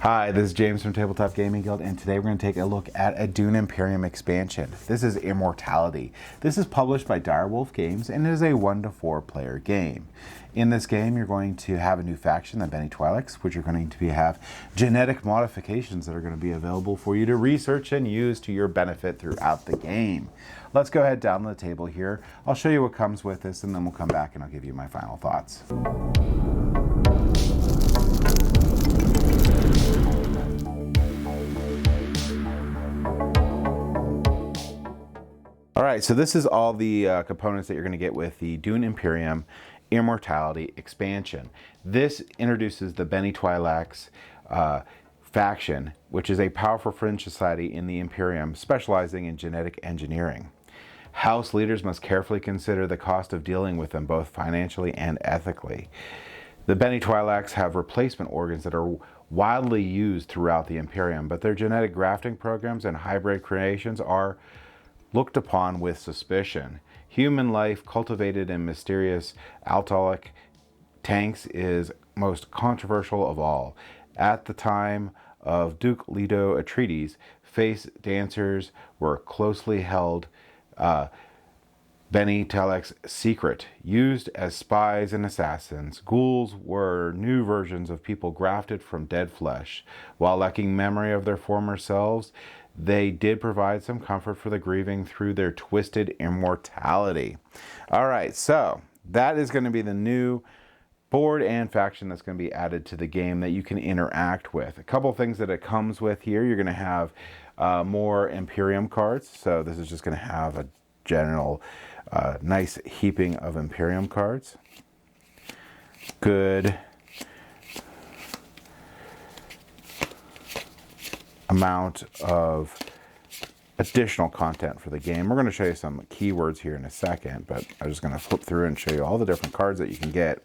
Hi, this is James from Tabletop Gaming Guild, and today we're going to take a look at a Dune Imperium expansion. This is Immortality. This is published by Direwolf Games, and it is a 1 to 4 player game. In this game, you're going to have a new faction, the Bene Twi'leks, which are going to have genetic modifications that are going to be available for you to research and use to your benefit throughout the game. Let's go ahead down the table here. I'll show you what comes with this, and then we'll come back and I'll give you my final thoughts. Alright, so this is all the components that you're going to get with the Dune Imperium Immortality expansion. This introduces the Bene Twi'leks faction, which is a powerful fringe society in the Imperium specializing in genetic engineering. House leaders must carefully consider the cost of dealing with them both financially and ethically. The Bene Twi'leks have replacement organs that are widely used throughout the Imperium, but their genetic grafting programs and hybrid creations are looked upon with suspicion. Human life cultivated in mysterious altolic tanks is most controversial of all. At the time of Duke Leto Atreides, face dancers were closely held Bene Twi'leks secret. Used as spies and assassins, ghouls were new versions of people grafted from dead flesh. While lacking memory of their former selves, they did provide some comfort for the grieving through their twisted immortality. Alright, so that is going to be the new board and faction that's going to be added to the game that you can interact with. A couple things that it comes with here. You're going to have more Imperium cards. So this is just going to have a general nice heaping of Imperium cards. Good amount of additional content for the game. We're going to show you some keywords here in a second, but I'm just going to flip through and show you all the different cards that you can get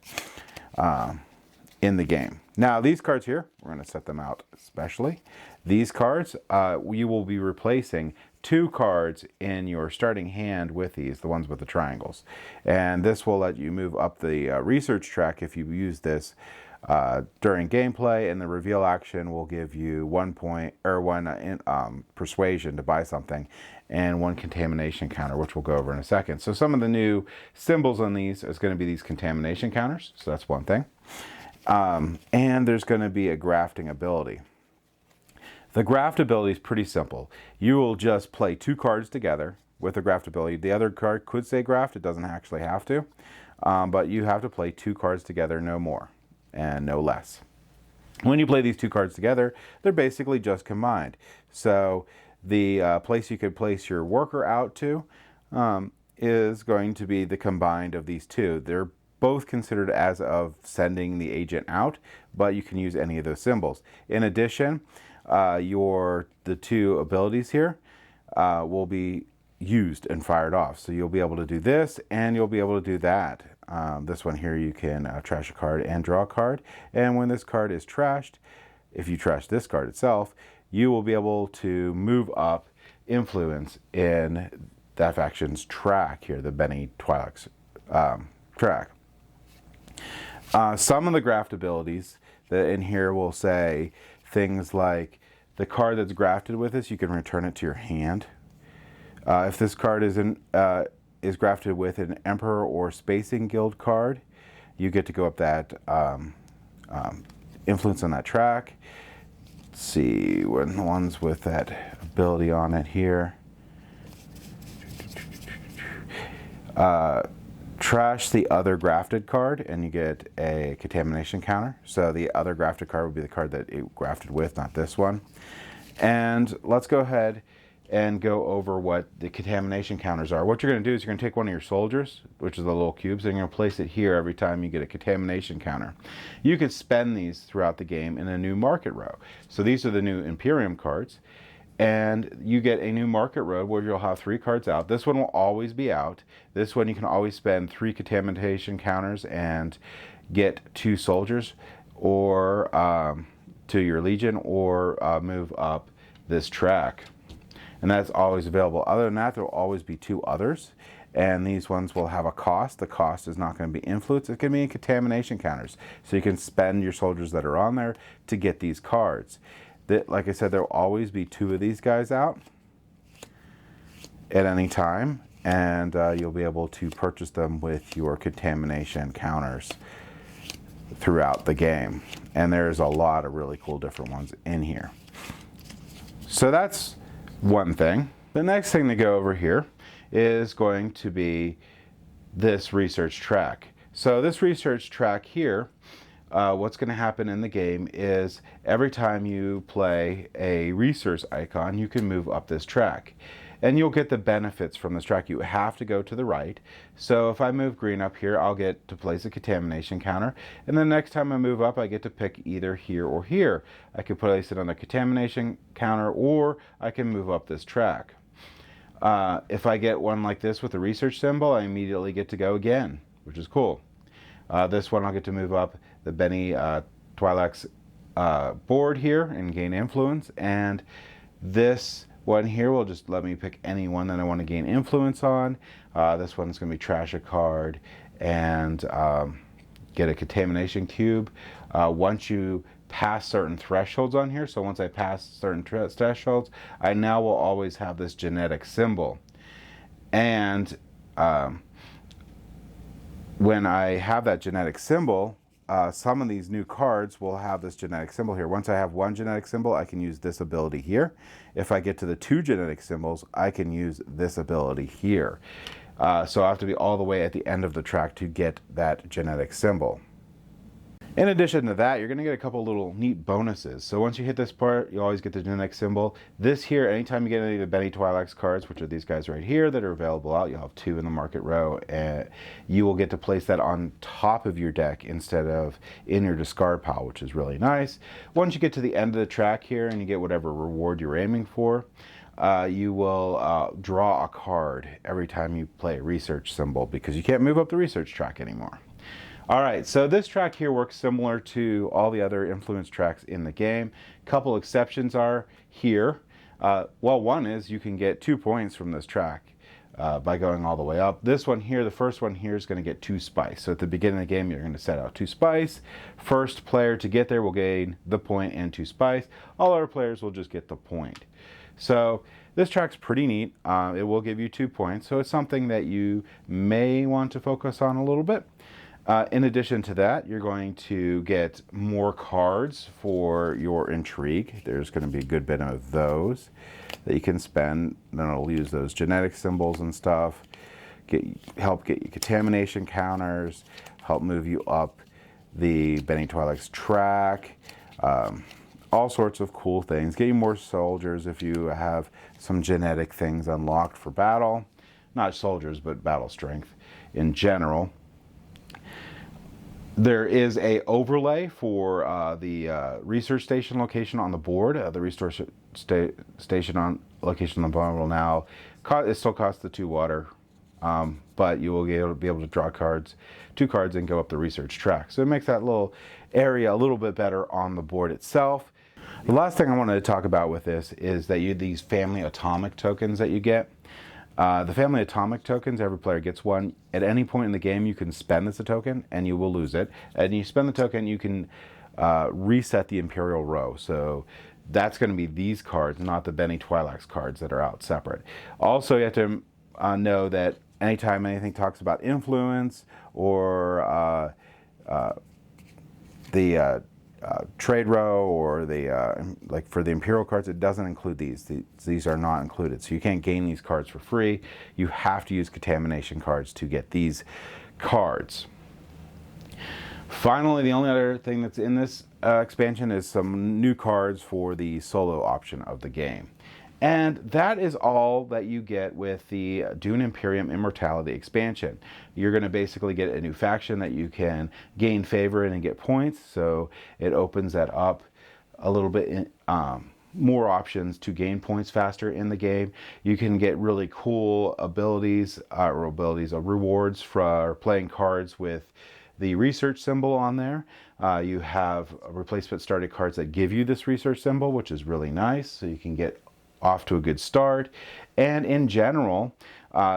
in the game. Now these cards here, we're going to set them out especially. These cards, you will be replacing 2 cards in your starting hand with these, the ones with the triangles. And this will let you move up the research track if you use this during gameplay, and the reveal action will give you 1 point or 1 persuasion to buy something and 1 contamination counter, which we'll go over in a second. So some of the new symbols on these is going to be these contamination counters, so that's one thing. And there's going to be a grafting ability. The graft ability is pretty simple. You will just play 2 cards together with the graft ability. The other card could say graft, it doesn't actually have to, but you have to play 2 cards together, no more and no less. When you play these 2 cards together, they're basically just combined. So the place you could place your worker out to is going to be the combined of these 2. They're both considered as of sending the agent out, but you can use any of those symbols. In addition, the 2 abilities here will be used and fired off. So you'll be able to do this and you'll be able to do that. This one here, you can trash a card and draw a card. And when this card is trashed, if you trash this card itself, you will be able to move up influence in that faction's track here, the Bene Twi'leks track. Some of the graft abilities that in here will say things like the card that's grafted with this, you can return it to your hand. If this card is grafted with an Emperor or Spacing Guild card, you get to go up that influence on that track. Let's see, what the ones with that ability on it here. Trash the other grafted card and you get a contamination counter. So the other grafted card would be the card that it grafted with, not this one. And let's go ahead and go over what the contamination counters are. What you're going to do is you're going to take one of your soldiers, which is the little cubes, and you're going to place it here every time you get a contamination counter. You can spend these throughout the game in a new market row. So these are the new Imperium cards, and you get a new market row where you'll have 3 cards out. This one will always be out. This one you can always spend 3 contamination counters and get 2 soldiers or to your legion, or move up this track. And that's always available. Other than that, there will always be 2 others. and these ones will have a cost. The cost is not going to be influence, it's going to be in contamination counters. So you can spend your soldiers that are on there to get these cards. Like I said, there will always be 2 of these guys out at any time, and you'll be able to purchase them with your contamination counters throughout the game. And there's a lot of really cool different ones in here. So that's one thing. The next thing to go over here is going to be this research track. So this research track here, what's going to happen in the game is every time you play a research icon, you can move up this track. And you'll get the benefits from this track. You have to go to the right. So if I move green up here, I'll get to place a contamination counter. And then next time I move up, I get to pick either here or here. I can place it on the contamination counter, or I can move up this track. If I get one like this with a research symbol, I immediately get to go again, which is cool. This one I'll get to move up the Benny Twi'lek's board here and gain influence. And this one here will just let me pick any one that I want to gain influence on. This one's going to be trash a card and get a contamination cube. Once you pass certain thresholds on here, so once I pass certain thresholds, I now will always have this genetic symbol. And when I have that genetic symbol, some of these new cards will have this genetic symbol here. Once I have one genetic symbol, I can use this ability here. If I get to the 2 genetic symbols, I can use this ability here. So I have to be all the way at the end of the track to get that genetic symbol. In addition to that, you're going to get a couple little neat bonuses. So once you hit this part, you always get the genetic symbol. This here, anytime you get any of the Benny Twi'lek's cards, which are these guys right here that are available out, you'll have 2 in the market row, and you will get to place that on top of your deck instead of in your discard pile, which is really nice. Once you get to the end of the track here and you get whatever reward you're aiming for, you will draw a card every time you play a research symbol, because you can't move up the research track anymore. All right, so this track here works similar to all the other influence tracks in the game. Couple exceptions are here. Well, one is you can get 2 points from this track by going all the way up. This one here, the first one here, is going to get 2 spice. So at the beginning of the game, you're going to set out 2 spice. First player to get there will gain the point and 2 spice. All other players will just get the point. So this track's pretty neat. It will give you 2 points, so it's something that you may want to focus on a little bit. In addition to that, you're going to get more cards for your intrigue. There's going to be a good bit of those that you can spend. Then it'll use those genetic symbols and stuff, help get you contamination counters, help move you up the Benny Twi'lek's track, all sorts of cool things. Get you more soldiers if you have some genetic things unlocked for battle. Not soldiers, but battle strength in general. There is a overlay for the research station location on the board. The research station location on the board will now, it still costs the 2 water, but you will be able to draw 2 cards and go up the research track. So it makes that little area a little bit better on the board itself. The last thing I wanted to talk about with this is that these family atomic tokens that you get. The family atomic tokens, every player gets one. At any point in the game, you can spend this token and you will lose it. And you spend the token, you can reset the Imperial row. So that's going to be these cards, not the Benny Twi'lek's cards that are out separate. Also, you have to know that anytime anything talks about influence or the trade row or the like for the Imperial cards, it doesn't include these. These are not included, so you can't gain these cards for free. You have to use contamination cards to get these cards. Finally, the only other thing that's in this expansion is some new cards for the solo option of the game. And that is all that you get with the Dune Imperium Immortality expansion. You're going to basically get a new faction that you can gain favor in and get points. So it opens that up a little bit, more options to gain points faster in the game. You can get really cool rewards for playing cards with the research symbol on there. You have replacement started cards that give you this research symbol, which is really nice. So you can get off to a good start. And in general,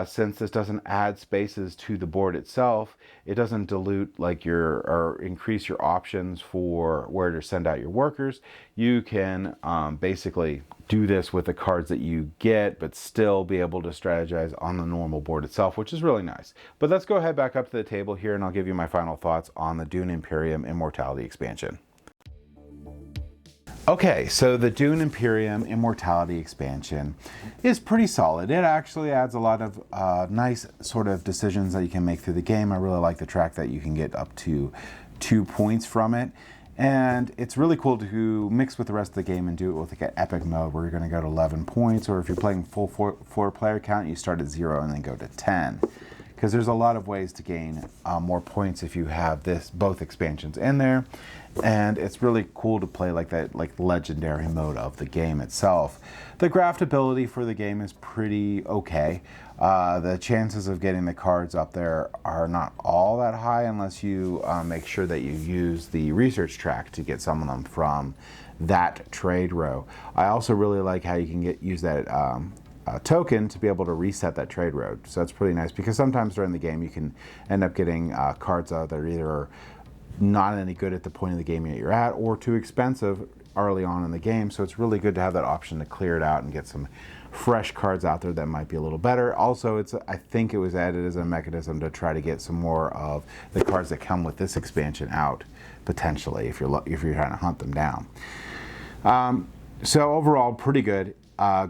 since this doesn't add spaces to the board itself, it doesn't dilute like or increase your options for where to send out your workers. You can basically do this with the cards that you get, but still be able to strategize on the normal board itself, which is really nice. But let's go ahead back up to the table here, and I'll give you my final thoughts on the Dune Imperium Immortality expansion. Okay, so the Dune Imperium Immortality expansion is pretty solid. It actually adds a lot of nice sort of decisions that you can make through the game. I really like the track that you can get up to 2 points from it. And it's really cool to mix with the rest of the game and do it with like an epic mode where you're going to go to 11 points, or if you're playing full four player count, you start at 0 and then go to 10. Because there's a lot of ways to gain more points if you have both expansions in there. And it's really cool to play like that, like legendary mode of the game itself. The craftability for the game is pretty okay. The chances of getting the cards up there are not all that high unless you make sure that you use the research track to get some of them from that trade row. I also really like how you can use that token to be able to reset that trade road. So that's pretty nice, because sometimes during the game you can end up getting cards that are either not any good at the point of the game that you're at, or too expensive early on in the game. So it's really good to have that option to clear it out and get some fresh cards out there that might be a little better. Also, I think it was added as a mechanism to try to get some more of the cards that come with this expansion out, potentially, if you're trying to hunt them down. So overall, pretty good.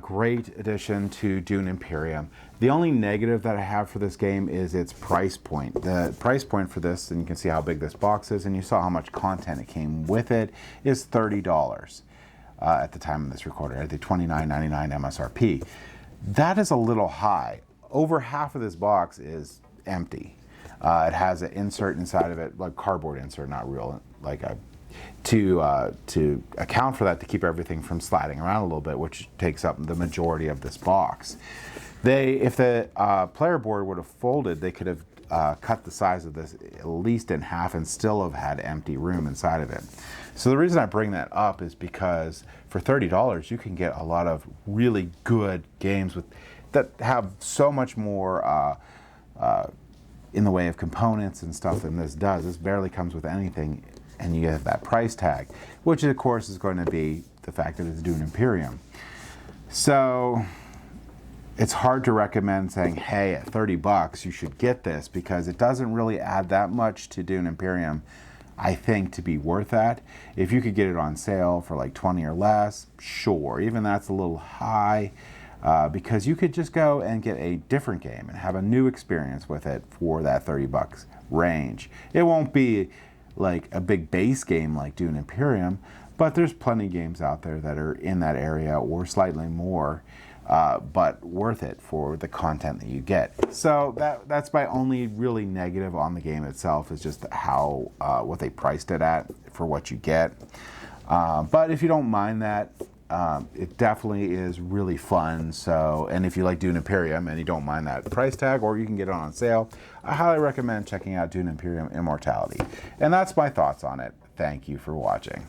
Great addition to Dune Imperium. The only negative that I have for this game is its price point. The price point for this, and you can see how big this box is, and you saw how much content it came with it, is $30 at the time of this recording, at the $29.99 MSRP. That is a little high. Over half of this box is empty. It has an insert inside of it, like cardboard insert, not real, like a to account for that, to keep everything from sliding around a little bit, which takes up the majority of this box. If the player board would have folded, they could have cut the size of this at least in half and still have had empty room inside of it. So the reason I bring that up is because for $30 you can get a lot of really good games that have so much more in the way of components and stuff than this does. This barely comes with anything, and you have that price tag, which of course is going to be the fact that it's Dune Imperium. So it's hard to recommend saying, hey, at $30 you should get this, because it doesn't really add that much to Dune Imperium, I think, to be worth that. If you could get it on sale for like 20 or less, sure, even that's a little high, because you could just go and get a different game and have a new experience with it for that $30 range. It won't be like a big base game like Dune Imperium, but there's plenty of games out there that are in that area or slightly more, but worth it for the content that you get. So that's my only really negative on the game itself, is just how what they priced it at for what you get. But if you don't mind that, it definitely is really fun. So, and if you like Dune Imperium and you don't mind that price tag, or you can get it on sale, I highly recommend checking out Dune Imperium Immortality. And that's my thoughts on it. Thank you for watching.